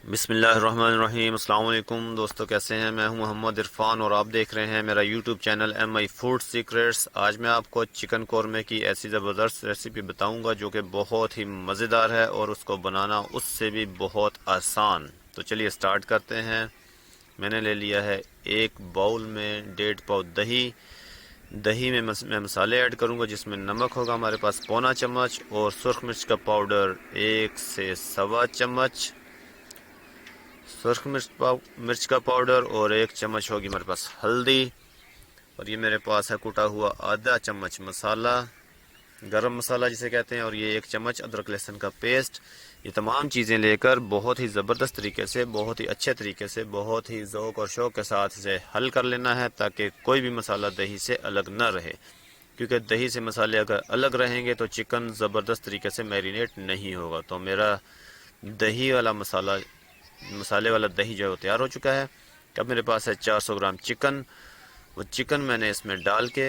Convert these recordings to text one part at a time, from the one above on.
बिस्मिल्लाहिर्रहमानिर्रहीम। अस्सलाम वालेकुम दोस्तों, कैसे हैं? मैं हूं मोहम्मद इरफान और आप देख रहे हैं मेरा YouTube channel MI food secrets. आज मैं आपको चिकन कौरमे की ऐसी ज़बरदस्त रेसिपी बताऊंगा जो कि बहुत ही मज़ेदार है और उसको बनाना उससे भी बहुत आसान। तो चलिए स्टार्ट करते हैं। मैंने ले लिया है एक बाउल में 1.5 पाव दही। दही में मैं मसाले ऐड करूंगा जिसमें नमक होगा हमारे पास पौना चम्मच और सुरख मिर्च का पाउडर 1 से सवा चम्मच, सुरख मिर्च का पाउडर और 1 चम्मच होगी हमारे पास हल्दी। और ये मेरे पास है कुटा हुआ आधा चम्मच मसाला, गरम मसाला जिसे कहते हैं, और ये 1 चम्मच अदरक लहसुन का पेस्ट। ये तमाम चीज़ें लेकर बहुत ही ज़बरदस्त तरीके से, बहुत ही अच्छे तरीके से, बहुत ही ज़ौक़ और शौक़ के साथ इसे हल कर लेना है ताकि कोई भी मसाला दही से अलग न रहे, क्योंकि दही से मसाले अगर अलग रहेंगे तो चिकन ज़बरदस्त तरीके से मैरिनेट नहीं होगा। तो मेरा दही वाला मसाले वाला दही जो है वो तैयार हो चुका है। अब मेरे पास है 400 ग्राम चिकन। वो चिकन मैंने इसमें डाल के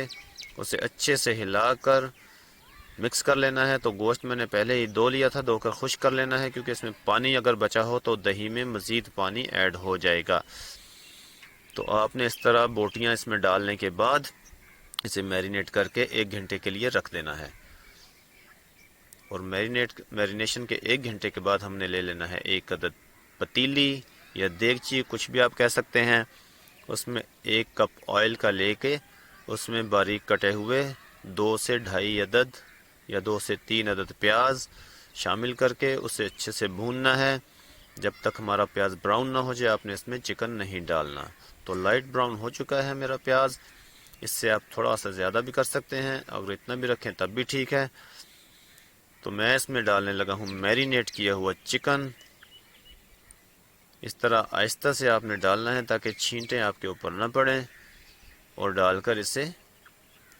उसे अच्छे से हिलाकर मिक्स कर लेना है। तो गोश्त मैंने पहले ही धो लिया था, धोकर खुश्क कर लेना है, क्योंकि इसमें पानी अगर बचा हो तो दही में मज़ीद पानी ऐड हो जाएगा। तो आपने इस तरह बोटियाँ इसमें डालने के बाद इसे मैरिनेट करके 1 घंटे के लिए रख देना है। और मैरिनेशन के 1 घंटे के बाद हमने ले लेना है एक अदद पतीली या देगची, कुछ भी आप कह सकते हैं। उसमें 1 कप ऑयल का लेके उसमें बारीक कटे हुए 2 से ढाई अदद या 2 से 3 अदद प्याज शामिल करके उसे अच्छे से भूनना है जब तक हमारा प्याज ब्राउन ना हो जाए। आपने इसमें चिकन नहीं डालना। तो लाइट ब्राउन हो चुका है मेरा प्याज। इससे आप थोड़ा सा ज़्यादा भी कर सकते हैं, अगर इतना भी रखें तब भी ठीक है। तो मैं इसमें डालने लगा हूँ मैरिनेट किया हुआ चिकन। इस तरह आहिस्ता से आपने डालना है ताकि छींटें आपके ऊपर न पड़ें, और डालकर इसे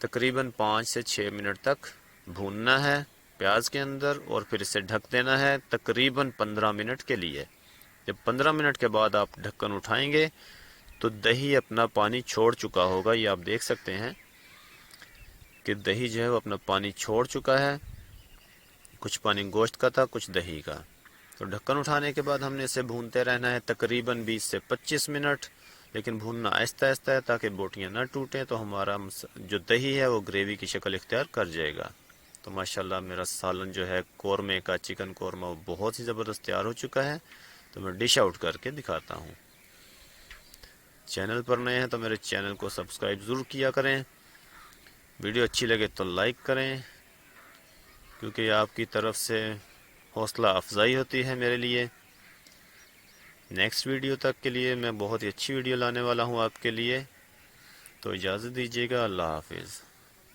तकरीबन 5 से 6 मिनट तक भूनना है प्याज के अंदर, और फिर इसे ढक देना है तकरीबन 15 मिनट के लिए। जब 15 मिनट के बाद आप ढक्कन उठाएंगे तो दही अपना पानी छोड़ चुका होगा। ये आप देख सकते हैं कि दही जो है वो अपना पानी छोड़ चुका है। कुछ पानी गोश्त का था, कुछ दही का। तो ढक्कन उठाने के बाद हमने इसे भूनते रहना है तकरीबन 20 से 25 मिनट, लेकिन भूनना आहिस्ता आहिस्ता है ताकि बोटियां ना टूटें। तो हमारा जो दही है वो ग्रेवी की शक्ल इख्तियार कर जाएगा। तो माशाल्लाह मेरा सालन जो है कौरमे का, चिकन कौरमा, वो बहुत ही ज़बरदस्त तैयार हो चुका है। तो मैं डिश आउट करके दिखाता हूँ। चैनल पर नए हैं तो मेरे चैनल को सब्सक्राइब ज़रूर किया करें। वीडियो अच्छी लगे तो लाइक करें, क्योंकि आपकी तरफ से हौसला अफजाई होती है मेरे लिए। नेक्स्ट वीडियो तक के लिए मैं बहुत ही अच्छी वीडियो लाने वाला हूँ आपके लिए। तो इजाज़त दीजिएगा। अल्लाह हाफिज़।